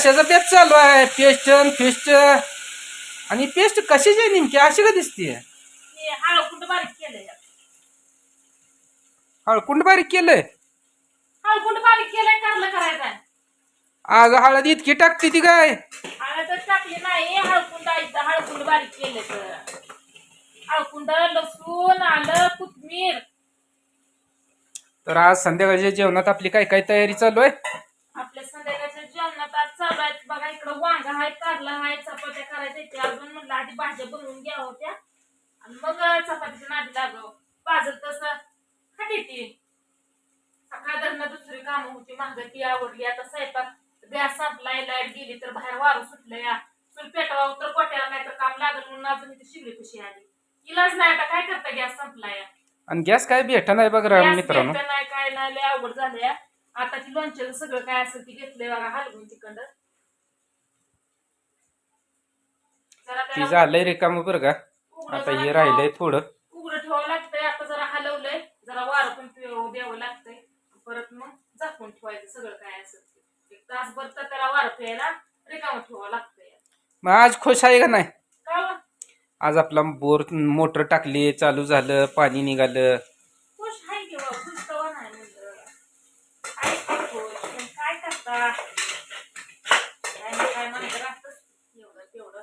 कशाचा बेत चालू आहे? पेस्ट फिस्ट आणि पेस्ट कशाची आहे नेमकी? अशी का दिसतीये? हळकुंड बारीक केलंय. हळकुंड बारीक केलंय? हळकुंड बारीक केलंय, कारलं करायचं. अग हळद इतकी टाकते ती काय? हळदच टाकली नाही, हळकुंड हळकुंड बारीक केले तर. हळकुंड, लसूण, आलं, कोथिंबीर. तर आज संध्याकाळच्या जेवणात आपली काय काय तयारी चालू आहे? आपल्या संध्याकाळच्या जेवणात आज चालू आहे बघा, इकडं वांग आहे, कारला आहे, चपात्या करायच्या ते अजून. म्हणलं आधी भाज्या बनवून घ्या होत्या आणि मग चपातीच्या नादी लागावं. पाजल तसं खाते ती. सकाळ धरणं दुसरी कामं होती, महाग ती आवडली. आता स्वयंपाक गॅस संपलाय, लाईट गेली तर बाहेर वारं सुटलं या. चूल पेटवावं तर कोट्याला नाही तर काम लागल म्हणून अजून इथे शिगली कशी आली. इलाज नाही, आता काय करता, गॅस संपलाय. आणि गॅस काय भेट नाही बघ मित्रांनो. नाही काय नाही, लय अवघड झालंय. आताची लोणच्याचं सगळं काय असेल ती घेतलंय बघा हलवून तिकडं. ती झालंय रिकाम बरं का. आता हे राहिलंय थोडं उघडं ठेवावं लागतंय. आता जरा हलवलंय, जरा वारं पण द्यावं लागतंय. परत मग झाकून ठेवायचं सगळं काय असेल ते. एक तासभर तर त्याला वारं प्यायला रिकामं ठेवावं लागतंय. मग आज खुश आहे का नाही? का आज आपला बोर मोटर टाकली, चालू झालं, पाणी निघालं. खुश आहे की बाबा, खुश कवा नाही म्हणलं. काय खुश पण काय करता, काय म्हणत राहतं एवढं तेवढं.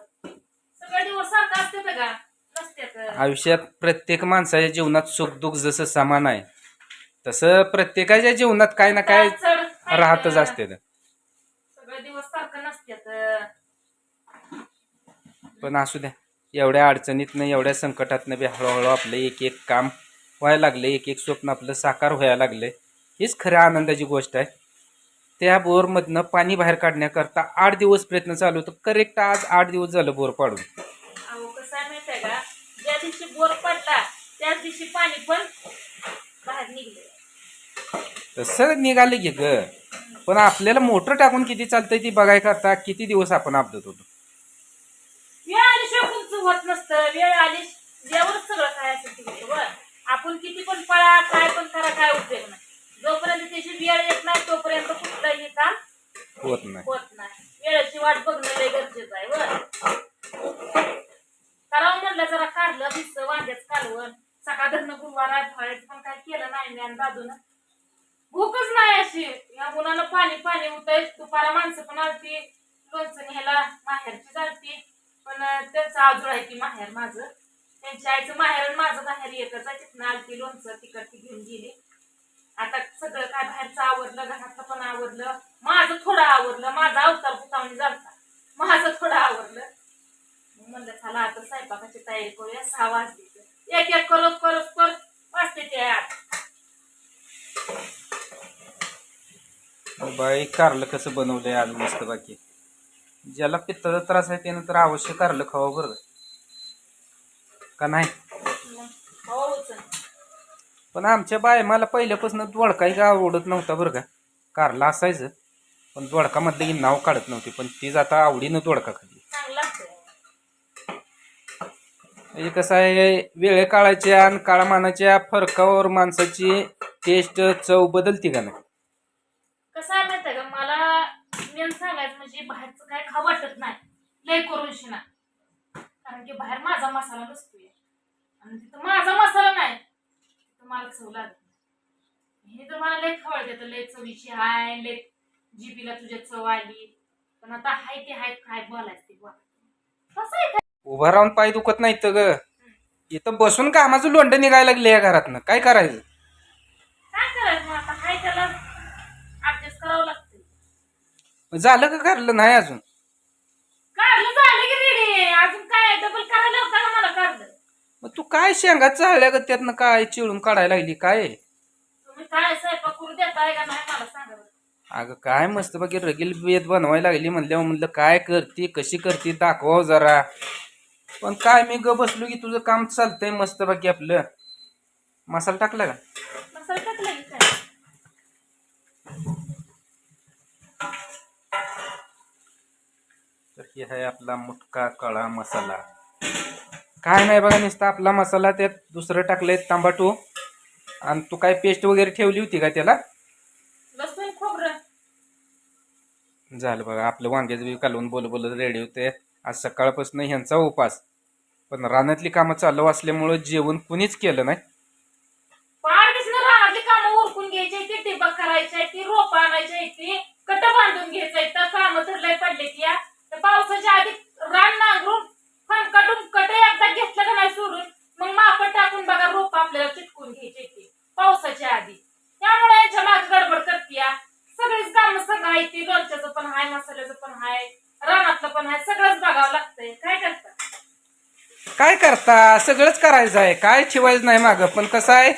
सगळे दिवस सारखं असते का? नसते. आयुष्यात प्रत्येक माणसाच्या जीवनात सुखदुःख जसं समान आहे, तसं प्रत्येकाच्या जीवनात काय ना काय राहतच असते. सगळे दिवस सारखं नसते. पण असू द्या, एवढ्या अडचणीतनं एवढ्या संकटातनं बी हळूहळू आपलं एक एक काम व्हायला लागलं, एक एक स्वप्न आपलं साकार व्हायला लागलंय. हीच खऱ्या आनंदाची गोष्ट आहे. त्या बोरमधनं पाणी बाहेर काढण्याकरता 8 दिवस प्रयत्न चालू होतो. करेक्ट आज 8 दिवस झालं बोर पाडून. अहो कसं आहे माहिती आहे का, ज्या दिवशी बोर पडला त्याच दिवशी पाणी पण बाहेर निघलं. तसं निघालं की ग. पण आपल्याला मोटर टाकून किती चालतंय ती बघाय करता किती दिवस आपण आपदत होतो. वेळ आल्याशिवाय कोणचं होत नसतं. वेळ आली जेवढच सगळं काय असेल ते होतं. आपण किती पण पळा, काय पण करा, काय उपयोग नाही. जोपर्यंत त्याची वेळ येत नाही तोपर्यंत कुठलंही काम होत नाही. वेळेची वाट बघणं लय गरजेचं आहे. करावं म्हणलं जरा काढलं भिस्त वांग्याच कालवण. सकाळ धरणं गुरुवार आठवड्याचं पण काय केलं नाही मी आणि दादून. भूकच नाही अशी. या मुलाला पाणी पाणी होतंय. दुपारा माणसं पण आलती, लोणचं न्यायला माहेरची चालती. पण त्यांचं आजूळ आहे ती माहेर माझं. त्यांच्या आईचं माहेर आणि माझं माहेर एकच आहे. तिथनं आलती, लोणचं तिकडची घेऊन गेली. आता सगळं काय बाहेरचं आवरलं, घरातलं पण आवरलं, माझं थोडं आवरलं. माझा अवतार पुतावणी झालता, माझं थोडं आवरलं. म्हणलं चला आता स्वयंपाकाची तयारी करूया. 6 वाजले, एक एक करत करत करत वाजते ते 8. बाई कारलं कसं बनवलंय आज मस्त. बाकी ज्याला पित्ताचा त्रास आहे त्यानं तर अवश्य कारलं खावं बरं का नाही. पण आमच्या बाय मला पहिल्यापासून दोडकाही का आवडत नव्हता बरं का. कारला असायचं पण दोडका मधलं की नाव काढत नव्हती. पण तीच आता आवडीनं दोडका खाल्ली. म्हणजे कसं आहे, वेळे काळाच्या आणि काळामानाच्या फरकावर माणसाची टेस्ट चव बदलते का नाही. कसं आहे माहिती का, मला मेन सांगायचं म्हणजे बाहेरचं काय खाऊ वाटत नाही लय करून शिना. कारण की बाहेर माझा मसाला नसतोय आणि तिथं माझा मसाला नाही, तिथं मला चव लागत नाही. हे तर मला लय खवळत लय चवीची हाय, लय जीबीला तुझ्या चव आली. पण आता हाय ते हाय, काय बोलायचं ते बोलायचं. कसं आहे उभा राहून पाय दुखत नाहीत ग. इथं बसून कामाचं लोंड निघायला लागले या घरातनं. काय करायचं? काय करायचं आता, हाय त्याला ऍडजस्ट करावं लागतं. झालं का करलं नाही अजून? काढलं झालं की रेडी. अजून काय डबल करायला होता का मला काढलं? मग तू काय शेंगा चाळल्या ग त्यातनं काय चिळून काढायला लागली काय? तुम्ही काय स्वयंपाक करू देताय का नाही मला सांगा. अगं काय मस्त बाकी रगील बेत बनवायला लागली म्हणल्यावर म्हणलं काय करते कशी करते दाखवाव जरा. पण काय मी ग बसलो की तुझं काम चालतंय मस्त बाकी. आपलं मसाला टाकला का? मसाला टाकला की काय? तर हे आहे आपला मुटका काळा मसाला. काय नाही बघा नुसता आपला मसाला. त्यात दुसरं टाकलंय तांबाटू. आणि तू काय पेस्ट वगैरे ठेवली होती का त्याला? लसूण खोबरं झालं बघा आपलं वांग्याचं बी कालवून बोलत रेडी होते. आज सकाळपासून ह्यांचा उपास, पण रानातली कामं चालू असल्यामुळं जेवण कुणीच केलं नाही. पार दिसणं रानातली कामं उरकून घ्यायची, ती टिबक करायची, ती रोप आणायची, ती कट बांधून घ्यायचंय, तर कामं तर लय पडले ती या. तर पावसाच्या आधी रान नांगरून फणकाटून कट एकदा घेतलं का नाही सोडून, मग मापट टाकून बघा रोप आपल्याला चिटकून घ्यायची ती पावसाच्या आधी. त्यामुळे यांच्या मागे गडबड करतीया. सगळीच कामं सगळं आहे, ती लोणच्याचं पण आहे, मसाल्याचं पण आहे, रानातलं पण आहे, सगळंच बघावं लागतंय. काय करता काय करता, सगळंच करायचं आहे, काय ठेवायचं नाही मागं. पण कसं आहे,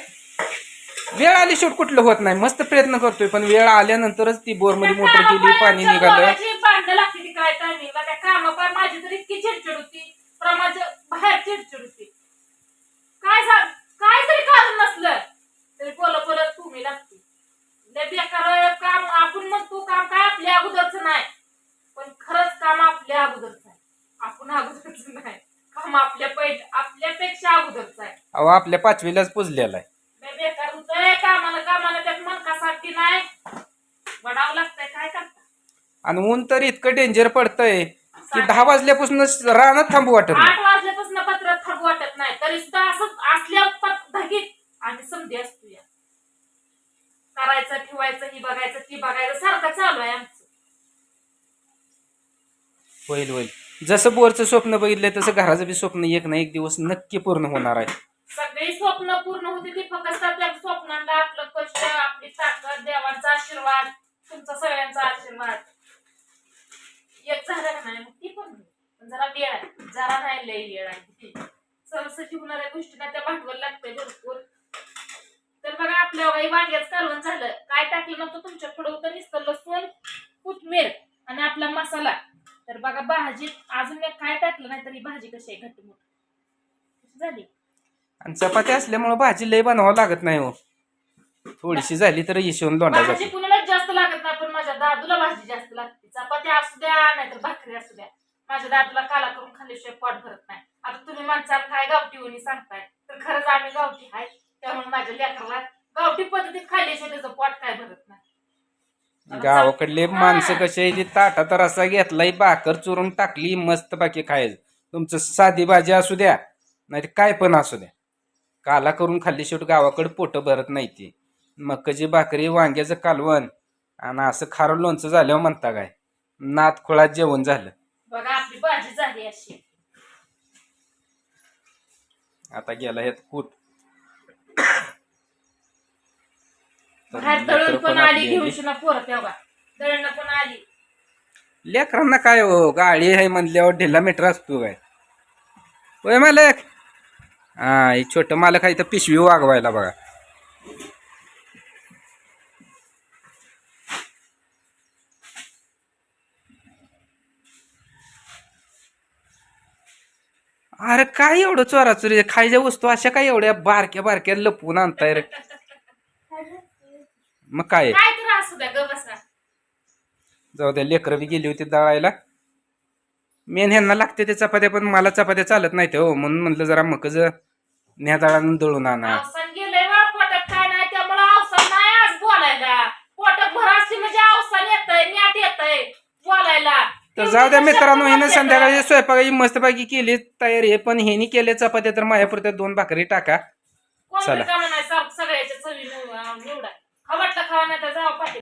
वेळ आली शेवट कुठलं होत नाही. मस्त प्रयत्न करतोय, पण वेळ आल्यानंतरच ती बोरमध्ये मोटर गेली, पाणी निघालं. भांडणं लागते ती काय टायमिंगला, त्या कामापार माझी तर इतकी चिडचिड होती, प्रमाच्या बाहेर चिडचिड होती. काय जरी कारण नसलं तरी बोलत तुम्ही लागते. लय बेकार काम. आपण म्हणतो काम काय आपल्या अगोदरच नाही, पण खरंच काम आपल्या अगोदरच आहे. आपण अगोदरच नाही, काम आपल्यापेक्षा अगोदरच आहे. अहो आपल्या 5वीलाच पुजलेला आहे. लय बेकार होतंय कामाला त्यात मनकासाठी नाही वडावं लागतंय. काय करता आणि ऊन तर इतकं डेंजर पडतंय की 10 वाजल्यापासूनच रानात थांबू वाटत नाही. 8 वाजल्यापासून पत्रात थांबू वाटत नाही, तरी सुद्धा असं असल्या धगीत आणि समधी असतो या. करायचं ठेवायचं, ही बघायचं ती बघायचं, सारखं चालू आहे आमचं. होईल. जसं बोरचं स्वप्न बघितलंय तसं घराचं बी स्वप्न एक ना एक दिवस नक्की पूर्ण होणार आहे. सगळी स्वप्न पूर्ण होती ती फक्त त्या स्वप्नांना आपलं कष्ट, आपली ताकद, देवांचा आशीर्वाद, तुमचा सगळ्यांचा आशीर्वाद एक झालं का नाही, मग ती पण जरा वेळ आहे, जरा नाही लय वेळ आहे. सहज होणाऱ्या गोष्टींना त्या भांडवल लागतंय भरपूर. तर बघा आपल्या वांग्याच कालवण झालं. काय टाकलं नव्हतं तुमच्या पुढे होतं, नुसतं लसूण, कोथिंबीर आणि आपला मसाला. तर बघा भाजी अजून मी काय टाकलं नाही तरी भाजी कशी आहे घट्टमोट कशी झाली. आणि चपाती असल्यामुळे भाजी लय बनवावं लागत नाही हो. थोडीशी झाली तर येऊन लोंढा भाजी जाते. कुणालाच जास्त लागत नाही, पण माझ्या दादूला भाजी जास्त लागते. चपाती असू द्या नाहीतर भाकरी असू द्या, माझ्या दादूला काला करून खाल्ल्याशिवाय पोट भरत नाही. आता तुम्ही माणसाला काय गावठी होणी सांगताय, तर खरंच आम्ही गावठी आहे. त्यामुळे माझ्या लेकराला गावठी पद्धतीत खाल्ल्याशिवाय त्याचं पोट काय भरत नाही. गावाकडले माणसं कशी आहे, ती ताटात रस्सा घेतलाय, भाकर चुरून टाकली, मस्त बाकी खायचं. तुमचं साधी भाजी असू द्या नाही काय पण असू द्या, काला करून खाल्ली शेवट गावाकडे पोट भरत नाही. ती मक्काची भाकरी, वांग्याचं कालवण आणि असं खारं लोणचं झाल्यावर म्हणता काय नात खोळात जेवण झालं. बघा आपली भाजी झाली अशी. आता गेला ह्यात कूट. बाहेर दळण पण आली घेऊन शिना पोरं, तेव्हा दळण पण आली. लेकरांना काय हो, गाडी आहे म्हणल्यावर ढिला मीटर असतो काय. होय मालक. हा हे छोटं मालक आहे तर पिशवी वागवायला बघा. अरे काय एवढं चोराचोरी खायच्या वस्तू अशा काय एवढ्या बारक्या लपवून आणताय रे. मग काय काय तर असू द्या ग बसा. जाऊ द्या, लेकरं बी गेली होती दळायला. मेन ह्यांना लागते ते चपात्या, पण मला चपात्या चालत नाही ते हो, म्हणून म्हटलं जरा मकज न्या दळानं दळून आणा. अवसान गेलंय बा, पोटात काय नाही त्यामुळे अवसान नाही आज बोलायला. पोटात भर असली म्हणजे अवसान येतंय, न्याट येतंय बोलायला. तर जाऊ द्या मित्रांनो, हिनं संध्याकाळी स्वयंपाकाची मस्तपैकी केली तयारी आहे, पण हेनी केले चपात्या तर माझ्यापुरत्या 2 भाकरी टाका. कोण चला. का म्हणाय सगळ्याच्या चवी निवडा. खावटला खावा नाही तर जावा पाठी.